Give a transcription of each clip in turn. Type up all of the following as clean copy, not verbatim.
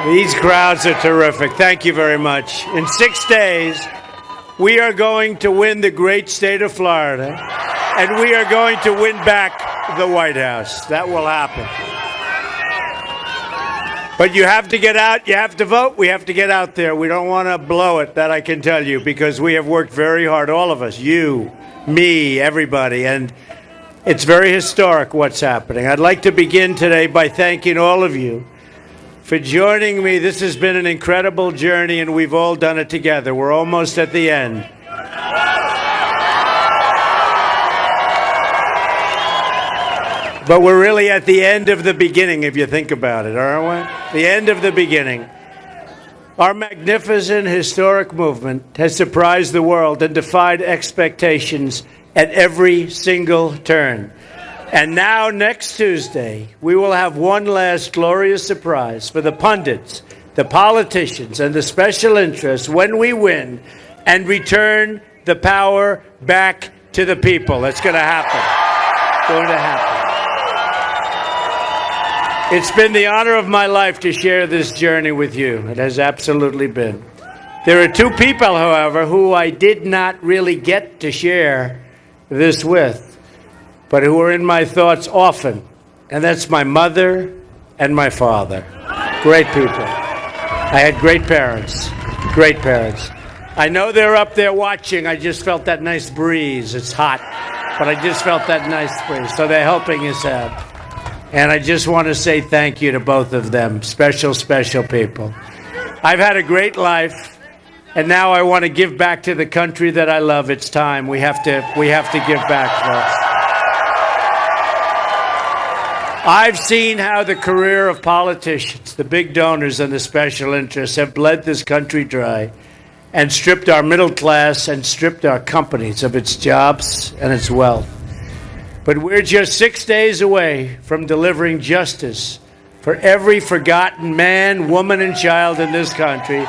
These crowds are terrific. Thank you very much. In 6 days, we are going to win the great state of Florida, and we are going to win back the White House. That will happen. But you have to get out. You have to vote. We have to get out there. We don't want to blow it, that I can tell you, because we have worked very hard, all of us, you, me, everybody, and it's very historic what's happening. I'd like to begin today by thanking all of you for joining me. This has been an incredible journey, and we've all done it together. We're almost at the end. But we're really at the end of the beginning, if you think about it, aren't we? The end of the beginning. Our magnificent historic movement has surprised the world and defied expectations at every single turn. And now, next Tuesday, we will have one last glorious surprise for the pundits, the politicians, and the special interests when we win and return the power back to the people. That's going to happen. It's going to happen. It's been the honor of my life to share this journey with you. It has absolutely been. There are two people, however, who I did not really get to share this with, but who are in my thoughts often, and that's my mother and my father. Great people. I had great parents. Great parents. I know they're up there watching. I just felt that nice breeze. It's hot, but I just felt that nice breeze. So they're helping us out. And I just want to say thank you to both of them. Special, special people. I've had a great life, and now I want to give back to the country that I love. It's time. We have to give back, folks. I've seen how the career of politicians, the big donors and the special interests have bled this country dry and stripped our middle class and stripped our companies of its jobs and its wealth. But we're just 6 days away from delivering justice for every forgotten man, woman, and child in this country.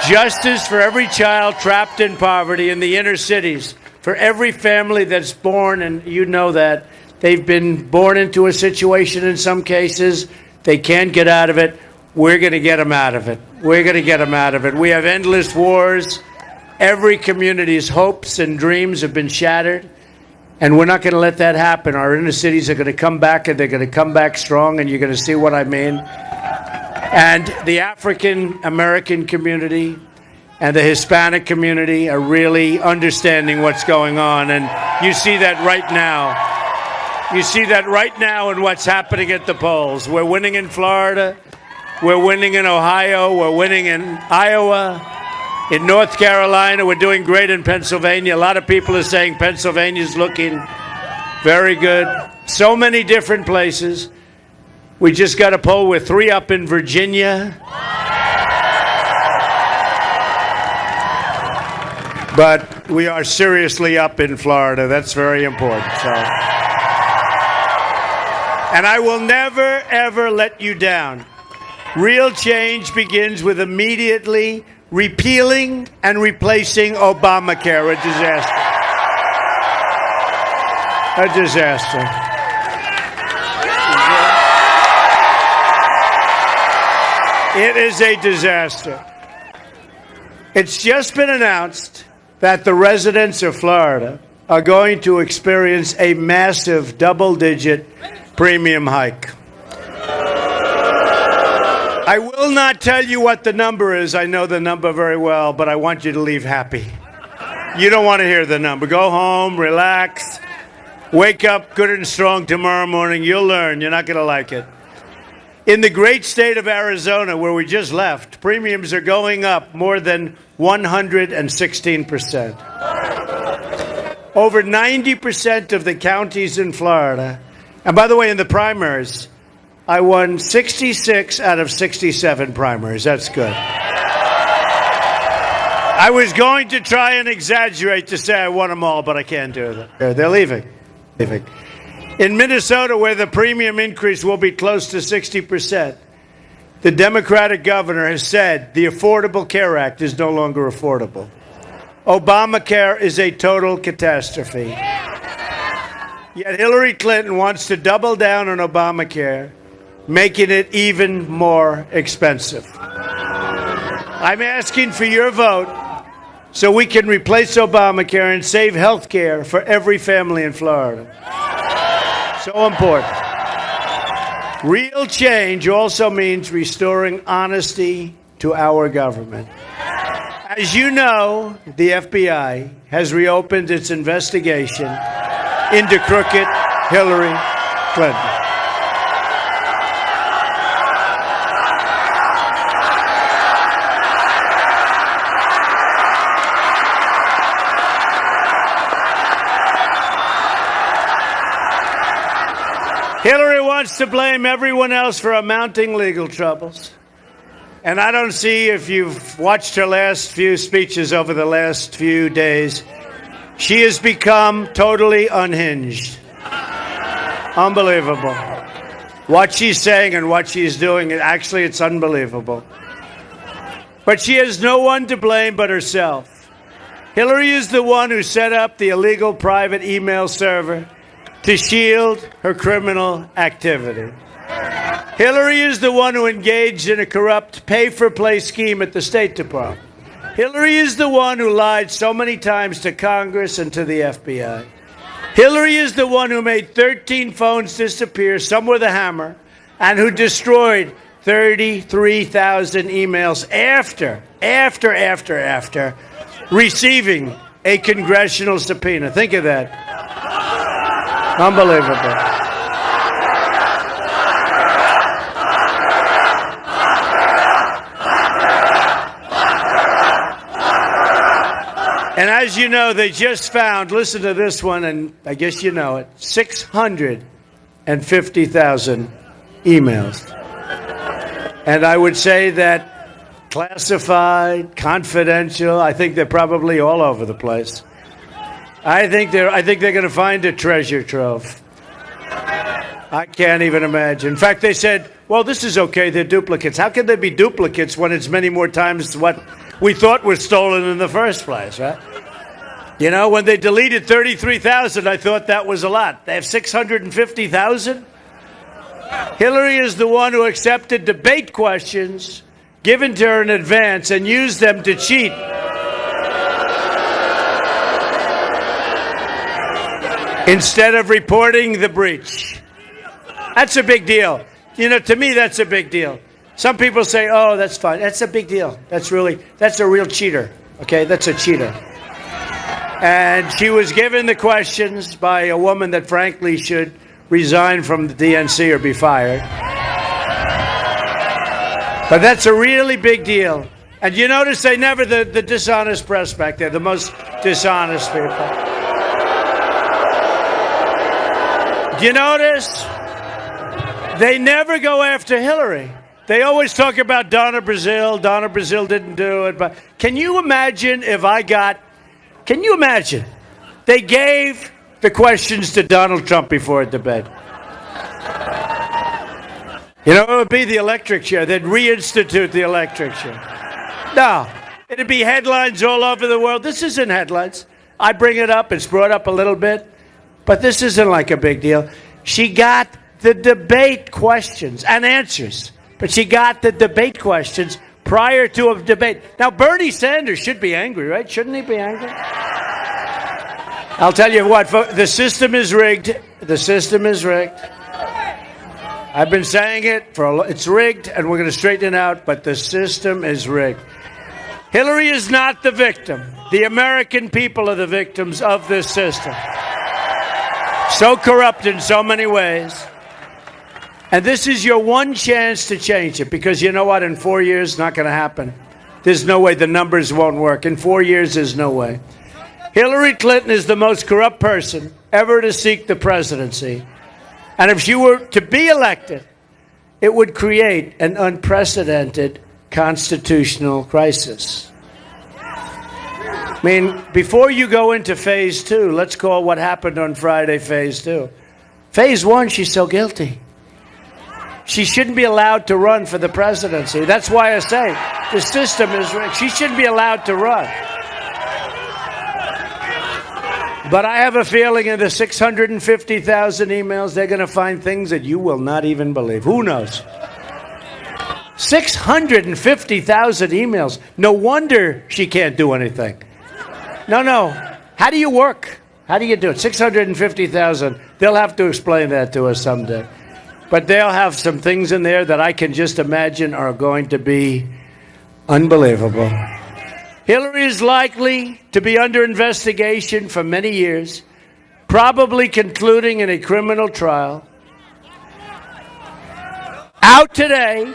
Justice for every child trapped in poverty in the inner cities, for every family that's born, and you know that, they've been born into a situation in some cases, they can't get out of it. We're going to get them out of it. We're going to get them out of it. We have endless wars. Every community's hopes and dreams have been shattered. And we're not going to let that happen. Our inner cities are going to come back, and they're going to come back strong, and you're going to see what I mean. And the African-American community and the Hispanic community are really understanding what's going on. And you see that right now. You see that right now in what's happening at the polls. We're winning in Florida. We're winning in Ohio. We're winning in Iowa. In North Carolina, we're doing great in Pennsylvania. A lot of people are saying Pennsylvania's looking very good. So many different places. We just got a poll. We're 3 up in Virginia. But we are seriously up in Florida. That's very important. And I will never, ever let you down. Real change begins with immediately repealing and replacing Obamacare. A disaster. A disaster. It is a disaster. It's just been announced that the residents of Florida are going to experience a massive double-digit premium hike. I will not tell you what the number is. I know the number very well, but I want you to leave happy. You don't want to hear the number. Go home, relax, wake up good and strong tomorrow morning. You'll learn. You're not going to like it. In the great state of Arizona, where we just left, premiums are going up more than 116%. Over 90% of the counties in Florida, and by the way, in the primaries, I won 66 out of 67 primaries. That's good. I was going to try and exaggerate to say I won them all, but I can't do that. They're leaving. In Minnesota, where the premium increase will be close to 60%, the Democratic governor has said the Affordable Care Act is no longer affordable. Obamacare is a total catastrophe. Yet Hillary Clinton wants to double down on Obamacare making it even more expensive. I'm asking for your vote so we can replace Obamacare and save health care for every family in Florida. So important. Real change also means restoring honesty to our government. As you know, the FBI has reopened its investigation into crooked Hillary Clinton. Hillary wants to blame everyone else for her mounting legal troubles. And I don't see, if you've watched her last few speeches over the last few days, she has become totally unhinged. Unbelievable. What she's saying and what she's doing, actually, it's unbelievable. But she has no one to blame but herself. Hillary is the one who set up the illegal private email server to shield her criminal activity. Hillary is the one who engaged in a corrupt pay-for-play scheme at the State Department. Hillary is the one who lied so many times to Congress and to the FBI. Hillary is the one who made 13 phones disappear, some with a hammer, and who destroyed 33,000 emails after receiving a congressional subpoena. Think of that. Unbelievable. And as you know, they just found, listen to this one, and I guess you know it, 650,000 emails. And I would say that classified, confidential, I think they're probably all over the place. I think they're going to find a treasure trove. I can't even imagine. In fact, they said, well, this is okay, they're duplicates. How can they be duplicates when it's many more times what we thought was stolen in the first place, right? You know, when they deleted 33,000, I thought that was a lot. They have 650,000? Hillary is the one who accepted debate questions given to her in advance and used them to cheat. Instead of reporting the breach. That's a big deal. You know, to me, that's a big deal. Some people say, oh, that's fine. That's a big deal. That's a real cheater. Okay, that's a cheater. And she was given the questions by a woman that frankly should resign from the DNC or be fired. But that's a really big deal. And you notice they never, the dishonest press back there, the most dishonest people. Do you notice? They never go after Hillary. They always talk about Donna Brazile. Donna Brazile didn't do it. But can you imagine they gave the questions to Donald Trump before a debate? You know, it would be the electric chair. They'd reinstitute the electric chair. No, it'd be headlines all over the world. This isn't headlines. I bring it up. It's brought up a little bit. But this isn't like a big deal. She got the debate questions and answers. But she got the debate questions prior to a debate. Now, Bernie Sanders should be angry, right? Shouldn't he be angry? I'll tell you what, the system is rigged. The system is rigged. I've been saying it it's rigged, and we're going to straighten it out, but the system is rigged. Hillary is not the victim. The American people are the victims of this system. So corrupt in so many ways. And this is your one chance to change it, because you know what? In 4 years, it's not going to happen. There's no way. The numbers won't work. In 4 years, there's no way. Hillary Clinton is the most corrupt person ever to seek the presidency. And if she were to be elected, it would create an unprecedented constitutional crisis. I mean, before you go into phase two, let's call what happened on Friday phase two. Phase one, she's so guilty. She shouldn't be allowed to run for the presidency. That's why I say the system is rigged. She shouldn't be allowed to run. But I have a feeling in the 650,000 emails, they're going to find things that you will not even believe. Who knows? 650,000 emails. No wonder she can't do anything. No. How do you work? How do you do it? 650,000. They'll have to explain that to us someday. But they'll have some things in there that I can just imagine are going to be unbelievable. Hillary is likely to be under investigation for many years, probably concluding in a criminal trial. Out today,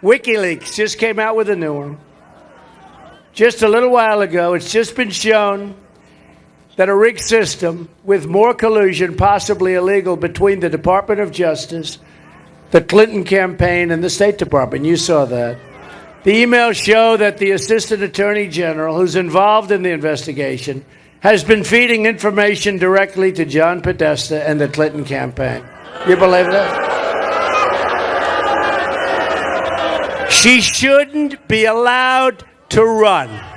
WikiLeaks just came out with a new one. Just a little while ago, it's just been shown that a rigged system with more collusion, possibly illegal, between the Department of Justice, the Clinton campaign, and the State Department. You saw that. The emails show that the Assistant Attorney General, who's involved in the investigation, has been feeding information directly to John Podesta and the Clinton campaign. You believe that? She shouldn't be allowed to run.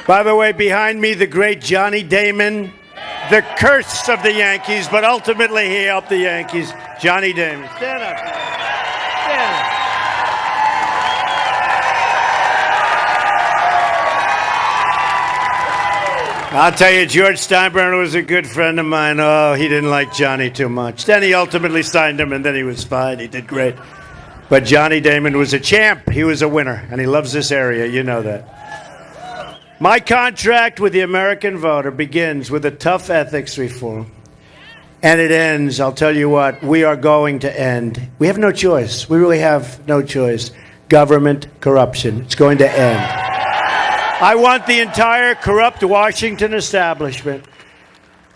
By the way, behind me, the great Johnny Damon, the curse of the Yankees, but ultimately he helped the Yankees. Johnny Damon. Stand up. Stand up. I'll tell you, George Steinbrenner was a good friend of mine. Oh, he didn't like Johnny too much. Then he ultimately signed him, and then he was fine. He did great. But Johnny Damon was a champ. He was a winner, and he loves this area. You know that. My contract with the American voter begins with a tough ethics reform. And it ends, I'll tell you what, we are going to end. We have no choice. We really have no choice. Government corruption. It's going to end. I want the entire corrupt Washington establishment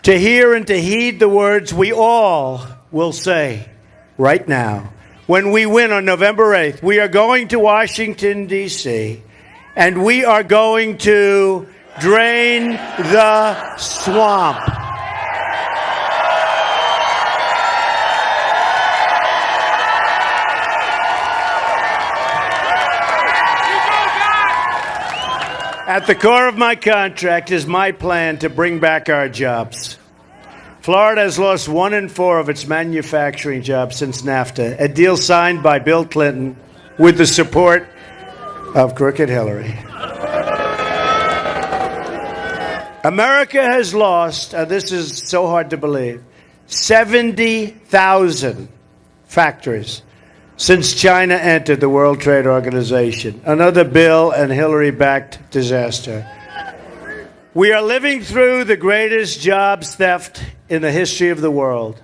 to hear and to heed the words we all will say right now. When we win on November 8th, we are going to Washington, D.C., and we are going to drain the swamp. At the core of my contract is my plan to bring back our jobs. Florida has lost 1 in 4 of its manufacturing jobs since NAFTA, a deal signed by Bill Clinton with the support of crooked Hillary. America has lost, this is so hard to believe, 70,000 factories since China entered the World Trade Organization. Another Bill and Hillary-backed disaster. We are living through the greatest jobs theft in the history of the world.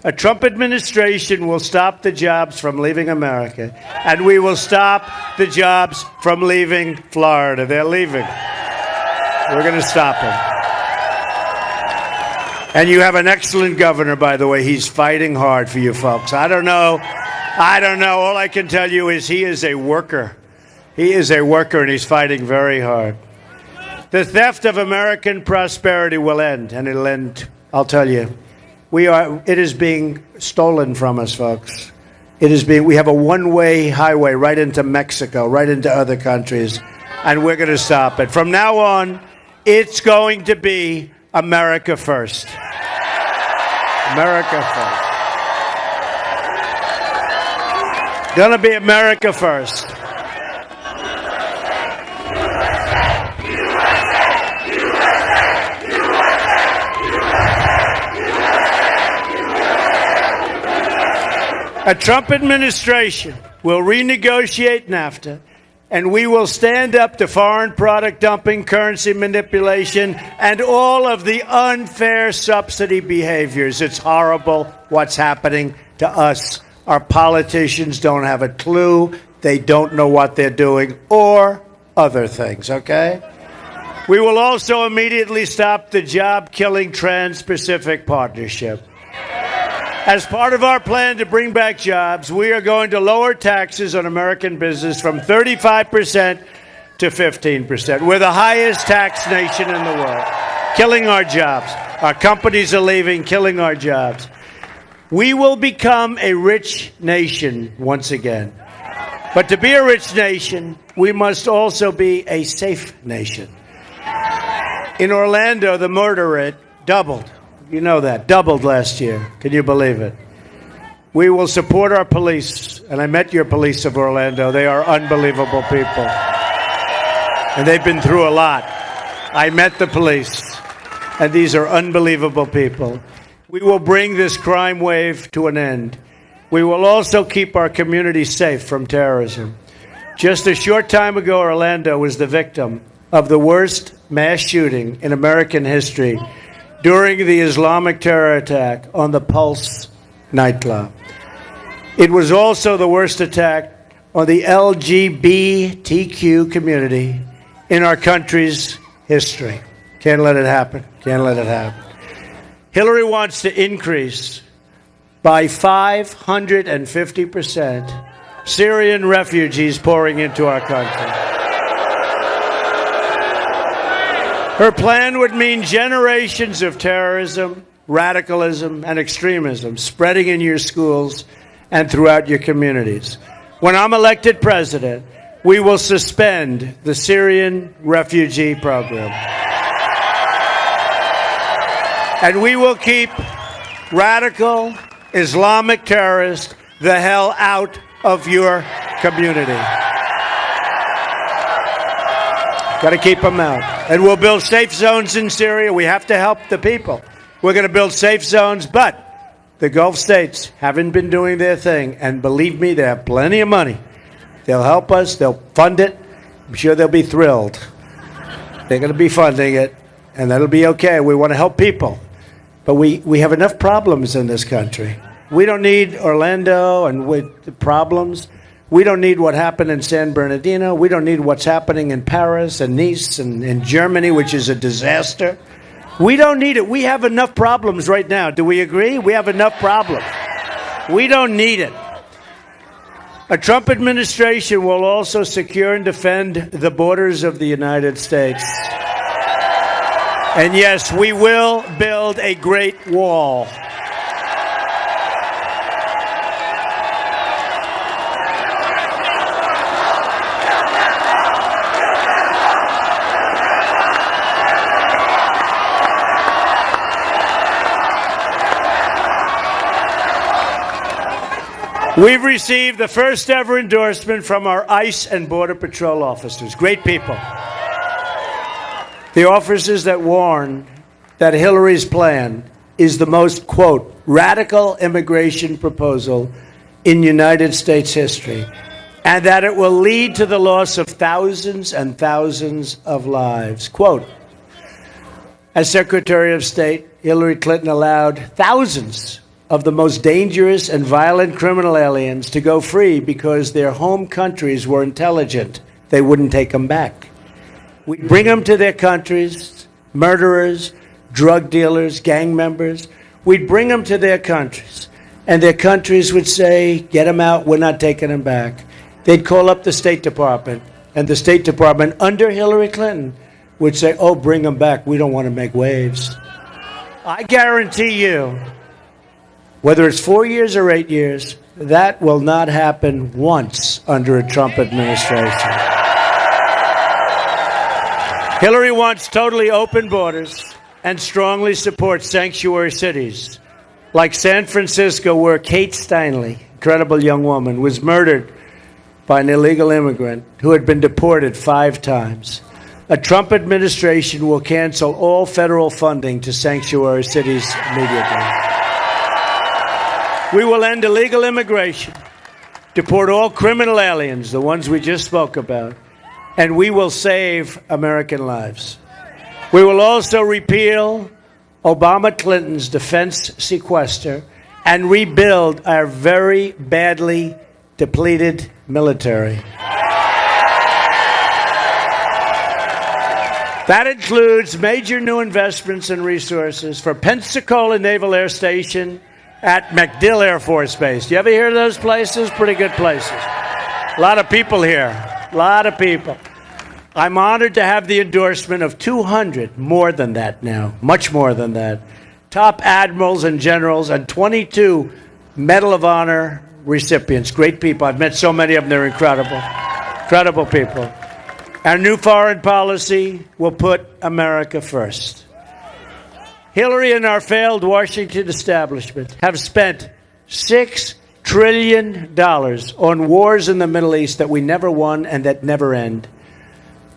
A Trump administration will stop the jobs from leaving America, and we will stop the jobs from leaving Florida. They're leaving. We're going to stop them. And you have an excellent governor, by the way. He's fighting hard for you folks. I don't know. All I can tell you is he is a worker. He is a worker, and he's fighting very hard. The theft of American prosperity will end, and it'll end, I'll tell you. It is being stolen from us, folks. We have a one-way highway right into Mexico, right into other countries, and we're going to stop it. From now on, it's going to be America first. America first. Going to be America first. A Trump administration will renegotiate NAFTA, and we will stand up to foreign product dumping, currency manipulation, and all of the unfair subsidy behaviors. It's horrible what's happening to us. Our politicians don't have a clue. They don't know what they're doing, or other things, okay? We will also immediately stop the job-killing Trans-Pacific Partnership. As part of our plan to bring back jobs, we are going to lower taxes on American business from 35% to 15%. We're the highest tax nation in the world, killing our jobs. Our companies are leaving, killing our jobs. We will become a rich nation once again. But to be a rich nation, we must also be a safe nation. In Orlando, the murder rate doubled. You know that. Doubled last year. Can you believe it? We will support our police. And I met your police of Orlando. They are unbelievable people. And they've been through a lot. I met the police. And these are unbelievable people. We will bring this crime wave to an end. We will also keep our community safe from terrorism. Just a short time ago, Orlando was the victim of the worst mass shooting in American history during the Islamic terror attack on the Pulse nightclub. It was also the worst attack on the LGBTQ community in our country's history. Can't let it happen. Can't let it happen. Hillary wants to increase by 550% Syrian refugees pouring into our country. Her plan would mean generations of terrorism, radicalism, and extremism spreading in your schools and throughout your communities. When I'm elected president, we will suspend the Syrian refugee program. And we will keep radical Islamic terrorists the hell out of your community. Got to keep them out. And we'll build safe zones in Syria. We have to help the people. We're going to build safe zones, but the Gulf states haven't been doing their thing. And believe me, they have plenty of money. They'll help us. They'll fund it. I'm sure they'll be thrilled. They're going to be funding it, and that'll be okay. We want to help people. But we have enough problems in this country. We don't need Orlando and with the problems. We don't need what happened in San Bernardino. We don't need what's happening in Paris and Nice and in Germany, which is a disaster. We don't need it. We have enough problems right now. Do we agree? We have enough problems. We don't need it. A Trump administration will also secure and defend the borders of the United States. And yes, we will build a great wall. We've received the first ever endorsement from our ICE and Border Patrol officers. Great people. The officers that warn that Hillary's plan is the most, quote, radical immigration proposal in United States history, and that it will lead to the loss of thousands and thousands of lives. Quote, as Secretary of State, Hillary Clinton allowed thousands of the most dangerous and violent criminal aliens to go free because their home countries were intelligent. They wouldn't take them back. We'd bring them to their countries, murderers, drug dealers, gang members. We'd bring them to their countries, and their countries would say, get them out, we're not taking them back. They'd call up the State Department, and the State Department under Hillary Clinton would say, oh, bring them back, we don't want to make waves. I guarantee you, whether it's 4 years or 8 years, that will not happen once under a Trump administration. Hillary wants totally open borders and strongly supports sanctuary cities like San Francisco, where Kate Steinle, incredible young woman, was murdered by an illegal immigrant who had been deported 5 times. A Trump administration will cancel all federal funding to sanctuary cities immediately. We will end illegal immigration, deport all criminal aliens, the ones we just spoke about, and we will save American lives. We will also repeal Obama-Clinton's defense sequester and rebuild our very badly depleted military. That includes major new investments and resources for Pensacola Naval Air Station at MacDill Air Force Base. You ever hear of those places? Pretty good places. A lot of people here. A lot of people. I'm honored to have the endorsement of 200, more than that now, much more than that, top admirals and generals and 22 Medal of Honor recipients. Great people. I've met so many of them. They're incredible. Incredible people. Our new foreign policy will put America first. Hillary and our failed Washington establishment have spent $6 trillion on wars in the Middle East that we never won and that never end.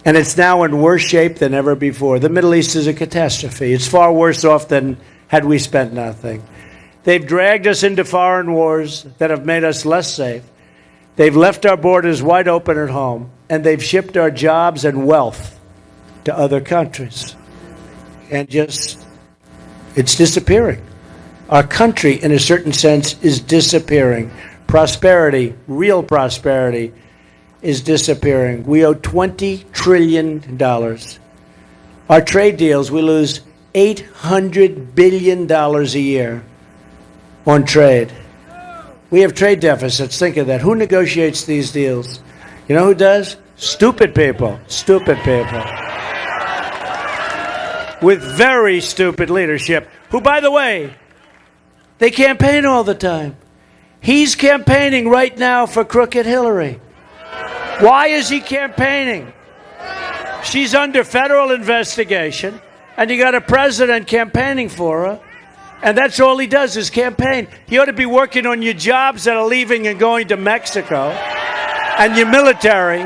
And it's now in worse shape than ever before. The Middle East is a catastrophe. It's far worse off than had we spent nothing. They've dragged us into foreign wars that have made us less safe. They've left our borders wide open at home, and they've shipped our jobs and wealth to other countries. And it's disappearing. Our country, in a certain sense, is disappearing. Prosperity, real prosperity, is disappearing. We owe $20 trillion. Our trade deals, we lose $800 billion a year on trade. We have trade deficits. Think of that. Who negotiates these deals? You know who does? Stupid people. Stupid people. With very stupid leadership, who, by the way, they campaign all the time. He's campaigning right now for crooked Hillary. Why is he campaigning? She's under federal investigation, and you got a president campaigning for her, and that's all he does is campaign. He ought to be working on your jobs that are leaving and going to Mexico, and your military.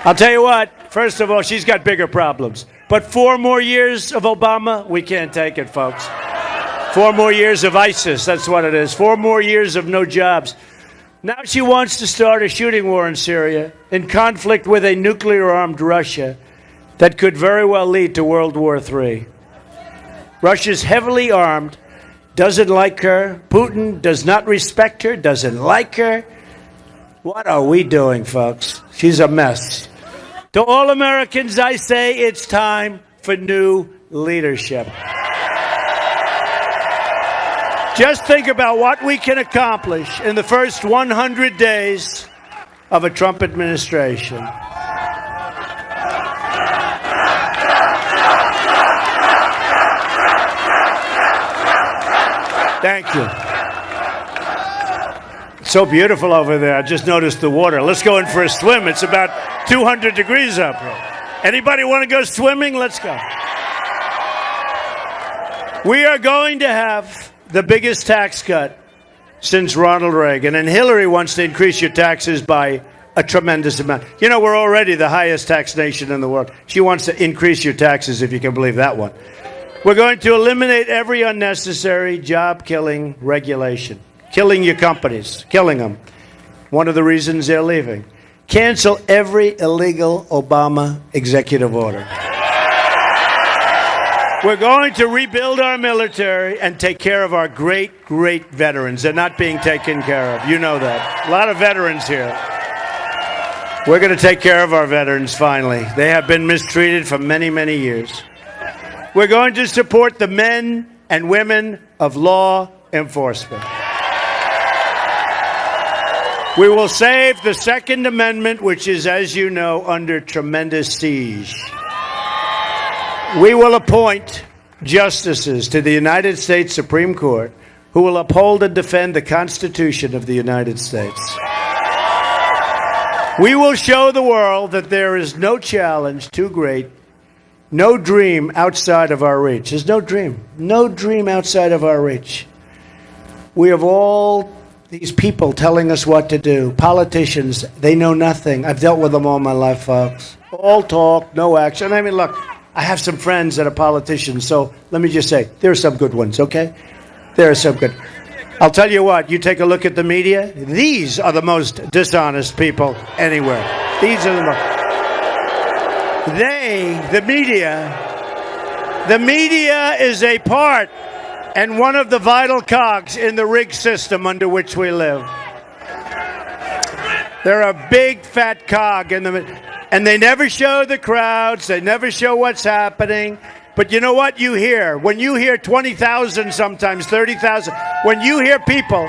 I'll tell you what, first of all, she's got bigger problems. But 4 more years of Obama, we can't take it, folks. 4 more years of ISIS, that's what it is. 4 more years of no jobs. Now she wants to start a shooting war in Syria in conflict with a nuclear-armed Russia that could very well lead to World War III. Russia's heavily armed, doesn't like her. Putin does not respect her, doesn't like her. What are we doing, folks? She's a mess. To all Americans, I say it's time for new leadership. Just think about what we can accomplish in the first 100 days of a Trump administration. Thank you. It's so beautiful over there. I just noticed the water. Let's go in for a swim. It's about 200 degrees up here. Anybody want to go swimming? Let's go. We are going to have the biggest tax cut since Ronald Reagan, and Hillary wants to increase your taxes by a tremendous amount. You know, we're already the highest tax nation in the world. She wants to increase your taxes, if you can believe that one. We're going to eliminate every unnecessary job-killing regulation, killing your companies, killing them. One of the reasons they're leaving. Cancel every illegal Obama executive order. We're going to rebuild our military and take care of our great, great veterans. They're not being taken care of. You know that. A lot of veterans here. We're going to take care of our veterans, finally. They have been mistreated for many, many years. We're going to support the men and women of law enforcement. We will save the Second Amendment, which is, as you know, under tremendous siege. We will appoint justices to the United States Supreme Court who will uphold and defend the Constitution of the United States. We will show the world that there is no challenge too great, no dream outside of our reach. There's no dream outside of our reach. We have all these people telling us what to do. Politicians, they know nothing. I've dealt with them all my life, folks. All talk, no action. I mean, look, I have some friends that are politicians, so let me just say, there are some good ones, okay? There are some good. I'll tell you what, you take a look at the media, these are the most dishonest people anywhere. These are the most. The media is a part and one of the vital cogs in the rigged system under which we live. They're a big fat cog in the, and they never show the crowds, they never show what's happening. But you know what you hear? When you hear 20,000, sometimes 30,000, when you hear people,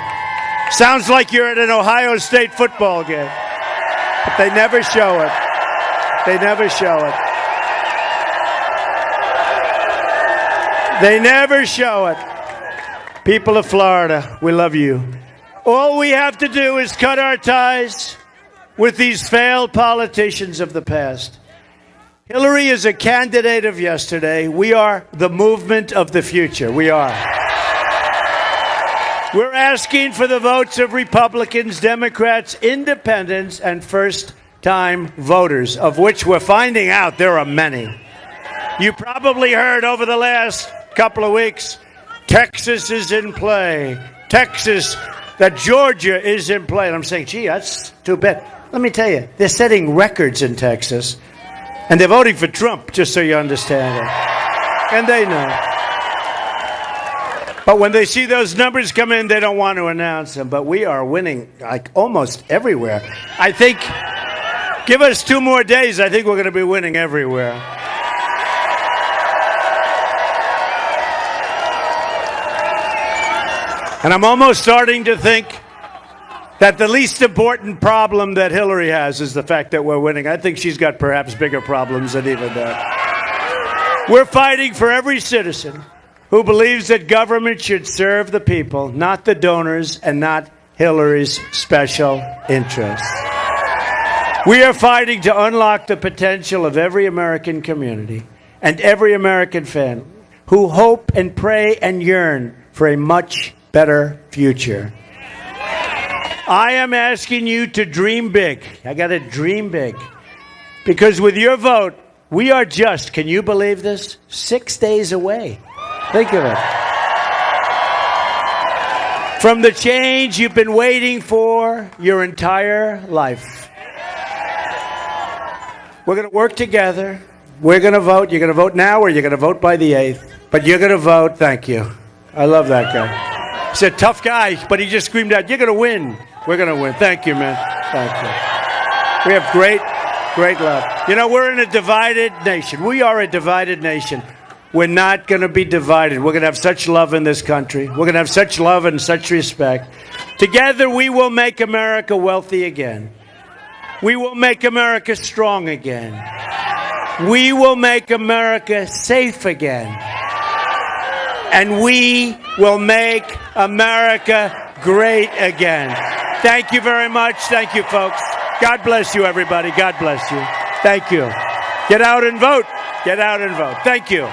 sounds like you're at an Ohio State football game. But they never show it. They never show it. They never show it. People of Florida, we love you. All we have to do is cut our ties with these failed politicians of the past. Hillary is a candidate of yesterday. We are the movement of the future. We are. We're asking for the votes of Republicans, Democrats, independents, and first-time voters, of which we're finding out there are many. You probably heard over the last couple of weeks, Texas is in play. Texas, that Georgia is in play. And I'm saying, gee, that's too bad. Let me tell you, they're setting records in Texas. And they're voting for Trump, just so you understand it. And they know. But when they see those numbers come in, they don't want to announce them. But we are winning like almost everywhere. I think, give us 2 more days, I think we're going to be winning everywhere. And I'm almost starting to think that the least important problem that Hillary has is the fact that we're winning. I think she's got perhaps bigger problems than even that. We're fighting for every citizen who believes that government should serve the people, not the donors and not Hillary's special interests. We are fighting to unlock the potential of every American community and every American family who hope and pray and yearn for a much better future. I am asking you to dream big. I got to dream big. Because with your vote, we are just, can you believe this? 6 days away. Think of it. From the change you've been waiting for your entire life. We're going to work together. We're going to vote. You're going to vote now or you're going to vote by the 8th. But you're going to vote. Thank you. I love that guy. He's a tough guy, but he just screamed out, you're going to win. We're going to win. Thank you, man. Thank you. We have great love. You know, we're in a divided nation. We are a divided nation. We're not going to be divided. We're going to have such love in this country. We're going to have such love and such respect. Together, we will make America wealthy again. We will make America strong again. We will make America safe again. And we will make America great again. Thank you very much. Thank you, folks. God bless you, everybody. God bless you. Thank you. Get out and vote. Get out and vote. Thank you.